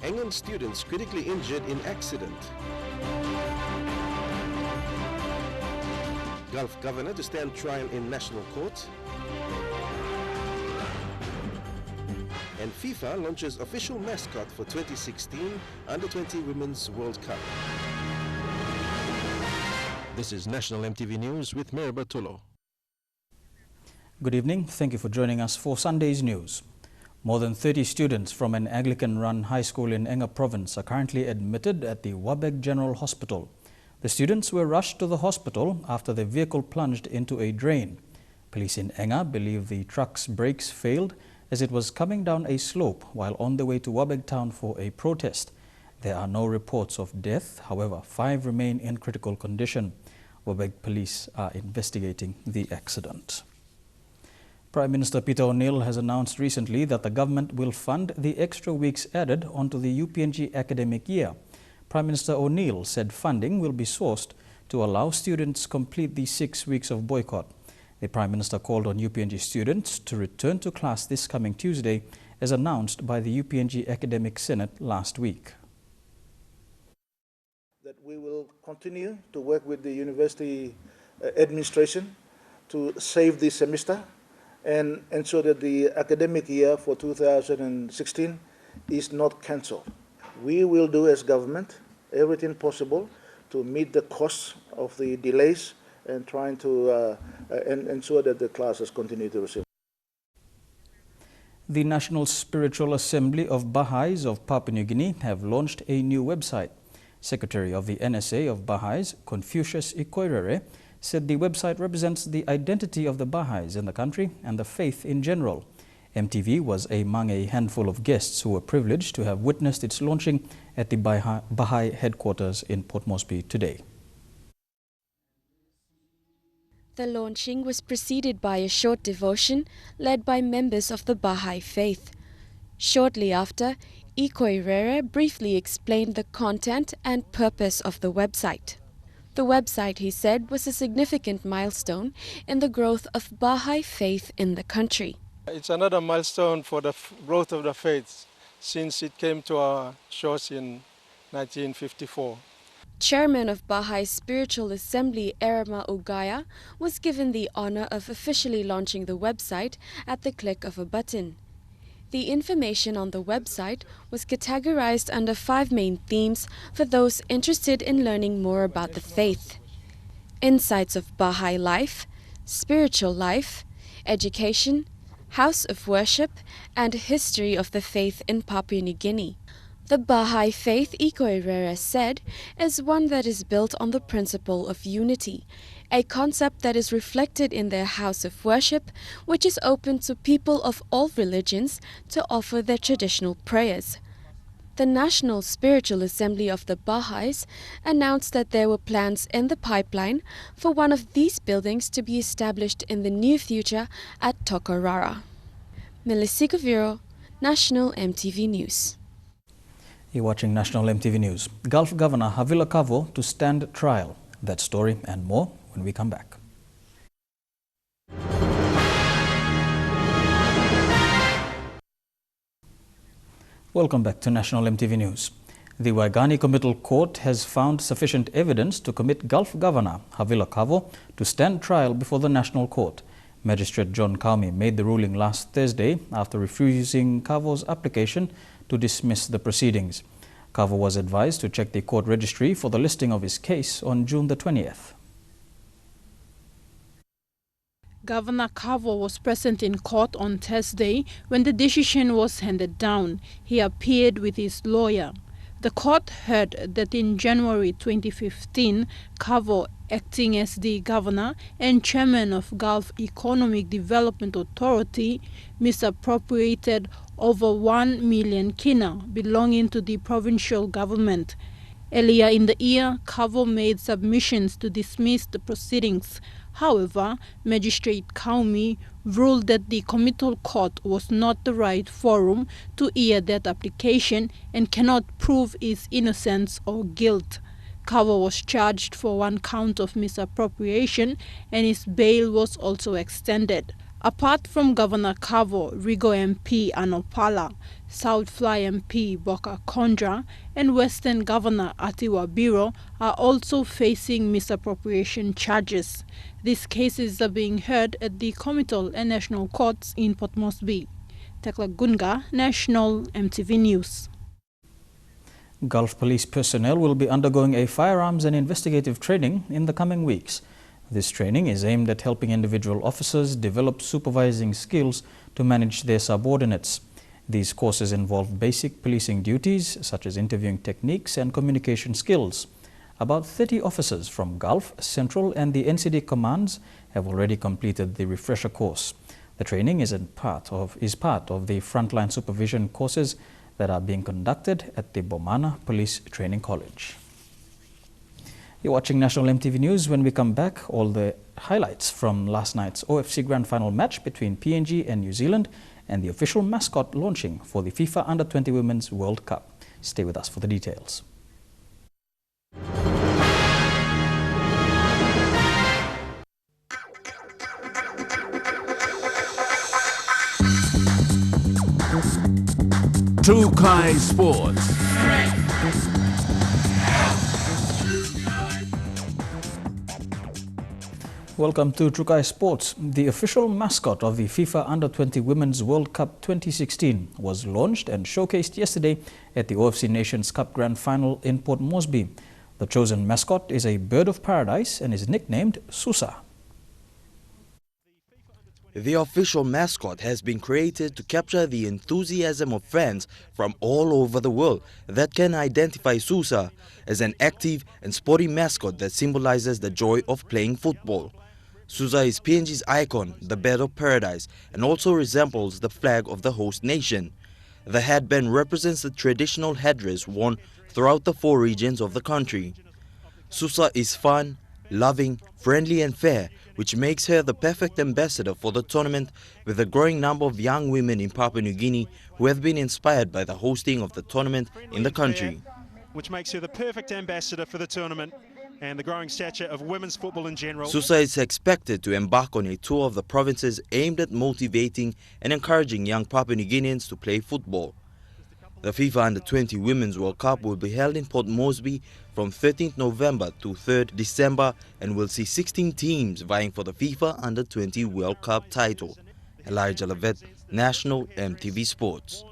Engan students critically injured in accident. Gulf governor to stand trial in National Court. And FIFA launches official mascot for 2016 Under-20 Women's World Cup. This is National MTV News with Mary Bartolo. Good evening. Thank you for joining us for Sunday's news. More than 30 students from an Anglican-run high school in Engan province are currently admitted at the Wabeg General Hospital. The students were rushed to the hospital after their vehicle plunged into a drain. Police in Engan believe the truck's brakes failed as it was coming down a slope while on the way to Wabeg town for a protest. There are no reports of death. However, 5 remain in critical condition. Wabeg police are investigating the accident. Prime Minister Peter O'Neill has announced recently that the government will fund the extra weeks added onto the UPNG academic year. Prime Minister O'Neill said funding will be sourced to allow students complete the 6 weeks of boycott. The Prime Minister called on UPNG students to return to class this coming Tuesday, as announced by the UPNG Academic Senate last week. That we will continue to work with the university administration to save this semester and ensure that the academic year for 2016 is not cancelled. We will do as government everything possible to meet the costs of the delays and trying to ensure that the classes continue to resume. The National Spiritual Assembly of Baha'is of Papua New Guinea have launched a new website. Secretary of the NSA of Baha'is, Confucius Ikoirere, said the website represents the identity of the Baha'is in the country and the faith in general. MTV was among a handful of guests who were privileged to have witnessed its launching at the Baha'i headquarters in Port Moresby today. The launching was preceded by a short devotion led by members of the Baha'i faith. Shortly after, Ikoirere briefly explained the content and purpose of the website. The website, he said, was a significant milestone in the growth of Baha'i faith in the country. It's another milestone for the growth of the faith since it came to our shores in 1954. Chairman of Baha'i Spiritual Assembly, Erama Ugaya, was given the honor of officially launching the website at the click of a button. The information on the website was categorized under 5 main themes for those interested in learning more about the faith: insights of Baha'i life, spiritual life, education, house of worship, and history of the faith in Papua New Guinea. The Baha'i faith, Ikoirere said, is one that is built on the principle of unity, a concept that is reflected in their house of worship, which is open to people of all religions to offer their traditional prayers. The National Spiritual Assembly of the Baha'is announced that there were plans in the pipeline for one of these buildings to be established in the near future at Tokorara. Melissa Gaviro, National MTV News. You're watching National MTV News. Gulf Governor Havila Kavo to stand trial. That story and more when we come back. Welcome back to National MTV News. The Waigani Committal Court has found sufficient evidence to commit Gulf Governor Havila Kavo to stand trial before the National Court. Magistrate John Kaumi made the ruling last Thursday after refusing Kavo's application to dismiss the proceedings. Kavo was advised to check the court registry for the listing of his case on June the 20th. Governor Kavo was present in court on Thursday when the decision was handed down. He appeared with his lawyer. The court heard that in January 2015, Kavo, acting as the governor and chairman of Gulf Economic Development Authority, misappropriated over 1 million kina belonging to the provincial government. Earlier in the year, Kavo made submissions to dismiss the proceedings. However, Magistrate Kaumi ruled that the committal court was not the right forum to hear that application and cannot prove his innocence or guilt. Kavo was charged for 1 count of misappropriation and his bail was also extended. Apart from Governor Kavo, Rigo MP Anopala, South Fly MP Boka Kondra, and Western Governor Atiwa Biro are also facing misappropriation charges. These cases are being heard at the Comital and National Courts in Port Moresby. Tekla Gunga, National EMTV News. Gulf police personnel will be undergoing a firearms and investigative training in the coming weeks. This training is aimed at helping individual officers develop supervising skills to manage their subordinates. These courses involve basic policing duties such as interviewing techniques and communication skills. About 30 officers from Gulf, Central and the NCD commands have already completed the refresher course. The training is part of the frontline supervision courses that are being conducted at the Bomana Police Training College. You're watching National EMTV News. When we come back, all the highlights from last night's OFC Grand Final match between PNG and New Zealand and the official mascot launching for the FIFA Under-20 Women's World Cup. Stay with us for the details. Trukai Sports. Welcome to Trukai Sports. The official mascot of the FIFA Under-20 Women's World Cup 2016 was launched and showcased yesterday at the OFC Nations Cup Grand Final in Port Moresby. The chosen mascot is a bird of paradise and is nicknamed Susa. The official mascot has been created to capture the enthusiasm of fans from all over the world that can identify Susa as an active and sporty mascot that symbolizes the joy of playing football. Susa is PNG's icon, the bird of paradise, and also resembles the flag of the host nation. The headband represents the traditional headdress worn throughout the 4 regions of the country. Susa is fun, loving, friendly and fair, which makes her the perfect ambassador for the tournament, with a growing number of young women in Papua New Guinea who have been inspired by the hosting of the tournament in the country. Which makes her the perfect ambassador for the tournament and the growing stature of women's football in general. Susa is expected to embark on a tour of the provinces aimed at motivating and encouraging young Papua New Guineans to play football. The FIFA Under-20 Women's World Cup will be held in Port Moresby from 13th November to 3rd December and will see 16 teams vying for the FIFA Under-20 World Cup title. Elijah Levet, National EMTV Sports.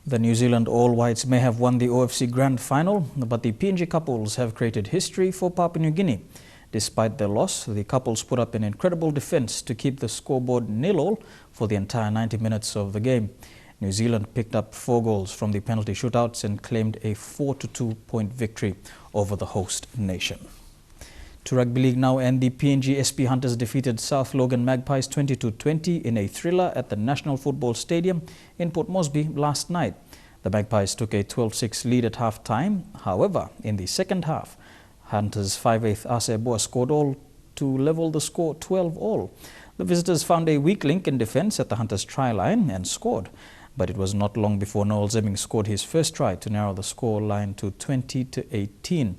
The New Zealand All Whites may have won the OFC Grand Final, but the PNG couples have created history for Papua New Guinea. Despite their loss, the couples put up an incredible defense to keep the scoreboard 0-0 for the entire 90 minutes of the game. New Zealand picked up 4 goals from the penalty shootouts and claimed a 4-2 point victory over the host nation. To rugby league now, and the PNG SP Hunters defeated South Logan Magpies 20-20 in a thriller at the National Football Stadium in Port Moresby last night. The Magpies took a 12-6 lead at half-time. However, in the second half, Hunters 5/8 Ase Boa scored all to level the score 12-all. The visitors found a weak link in defence at the Hunters try line and scored. But it was not long before Noel Zemming scored his first try to narrow the score line to 20-18.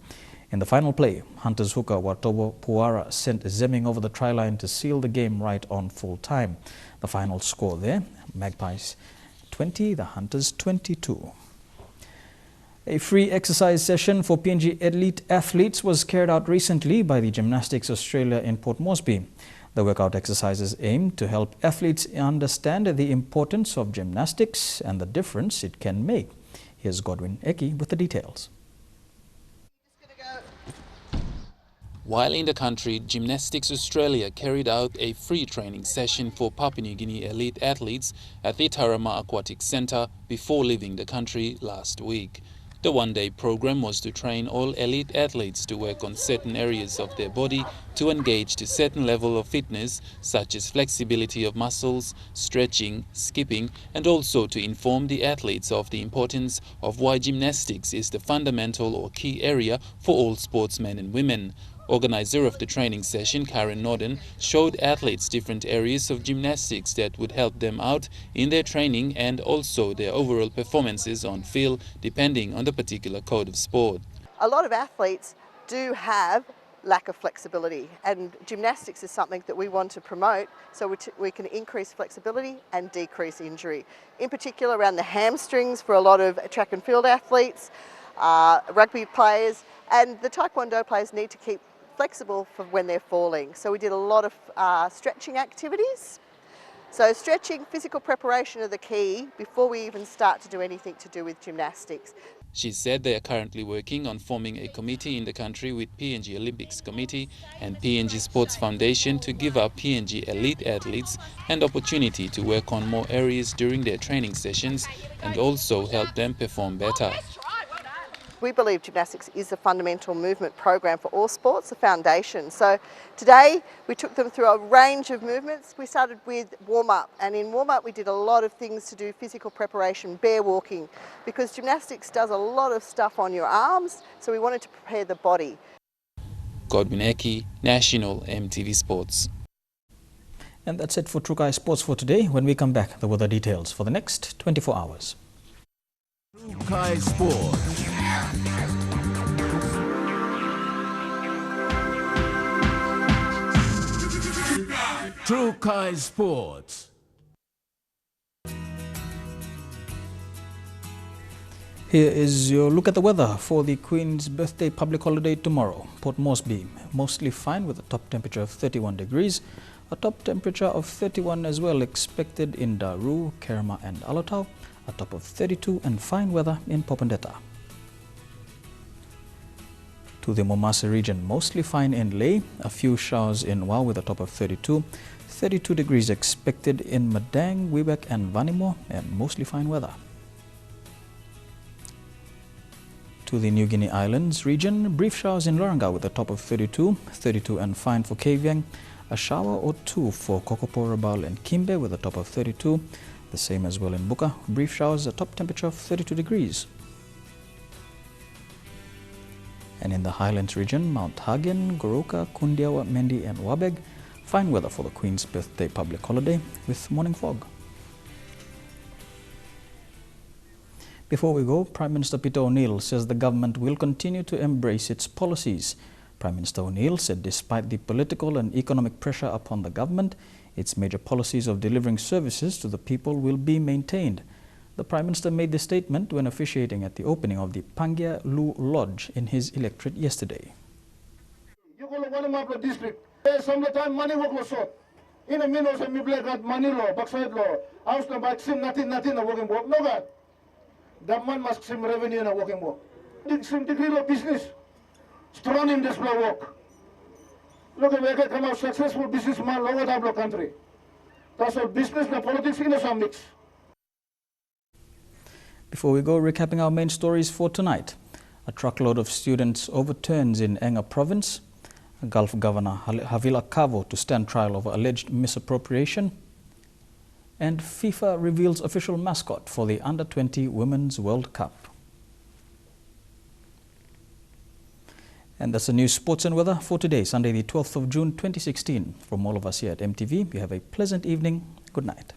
In the final play, Hunters hooker Watobo Puara sent Zemming over the try line to seal the game right on full time. The final score there, Magpies 20, the Hunters 22. A free exercise session for PNG elite athletes was carried out recently by the Gymnastics Australia in Port Moresby. The workout exercises aim to help athletes understand the importance of gymnastics and the difference it can make. Here's Godwin Eki with the details. While in the country, Gymnastics Australia carried out a free training session for Papua New Guinea elite athletes at the Tarama Aquatic Centre before leaving the country last week. The one-day program was to train all elite athletes to work on certain areas of their body to engage to certain level of fitness, such as flexibility of muscles, stretching, skipping, and also to inform the athletes of the importance of why gymnastics is the fundamental or key area for all sportsmen and women. Organizer of the training session, Karen Norden, showed athletes different areas of gymnastics that would help them out in their training and also their overall performances on field, depending on the particular code of sport. A lot of athletes do have lack of flexibility, and gymnastics is something that we want to promote so we can increase flexibility and decrease injury. In particular around the hamstrings for a lot of track and field athletes, rugby players, and the taekwondo players need to keep flexible for when they're falling. So we did a lot of stretching activities. So stretching, physical preparation are the key before we even start to do anything to do with gymnastics. She said they are currently working on forming a committee in the country with PNG Olympics Committee and PNG Sports Foundation to give our PNG elite athletes an opportunity to work on more areas during their training sessions and also help them perform better. We believe gymnastics is a fundamental movement program for all sports, a foundation. So today we took them through a range of movements. We started with warm-up, and in warm-up we did a lot of things to do physical preparation, bear walking, because gymnastics does a lot of stuff on your arms, so we wanted to prepare the body. Godwin Eki, National EMTV Sports. And that's it for Trukai Sports for today. When we come back, the weather details for the next 24 hours. Trukai Sports. Trukai Sports. Here is your look at the weather for the Queen's Birthday public holiday tomorrow. Port Moresby, mostly fine with a top temperature of 31 degrees. A top temperature of 31 as well expected in Daru, Kerma and Alotau. A top of 32 and fine weather in Popondetta. To the Momasa region, mostly fine in Ley, a few showers in Wau with a top of 32. 32 degrees expected in Madang, Wiebeck and Vanimo, and mostly fine weather. To the New Guinea Islands region, brief showers in Loranga with a top of 32. 32 and fine for Kavieng. A shower or two for Kokopo, Rabaul and Kimbe with a top of 32. The same as well in Buka. Brief showers, a top temperature of 32 degrees. And in the Highlands region, Mount Hagen, Goroka, Kundiawa, Mendi and Wabeg, fine weather for the Queen's Birthday public holiday with morning fog. Before we go, Prime Minister Peter O'Neill says the government will continue to embrace its policies. Prime Minister O'Neill said despite the political and economic pressure upon the government, its major policies of delivering services to the people will be maintained. The Prime Minister made the statement when officiating at the opening of the Pangia Lu Lodge in his electorate yesterday. You go to one of the district. Some of the time money work short. In a minute, some people got money law, backside law. House no back sim nothing a working work. No God. That man must sim revenue in a working work. Sim degree of business. Strong in this work. Look at where come out successful businessman lower the country. That's all business and politics in a mix. Before we go, recapping our main stories for tonight. A truckload of students overturns in Engan province. Gulf Governor Havila Kavo to stand trial over alleged misappropriation. And FIFA reveals official mascot for the Under-20 Women's World Cup. And that's the news, sports and weather for today, Sunday the 12th of June 2016. From all of us here at EMTV, you have a pleasant evening. Good night.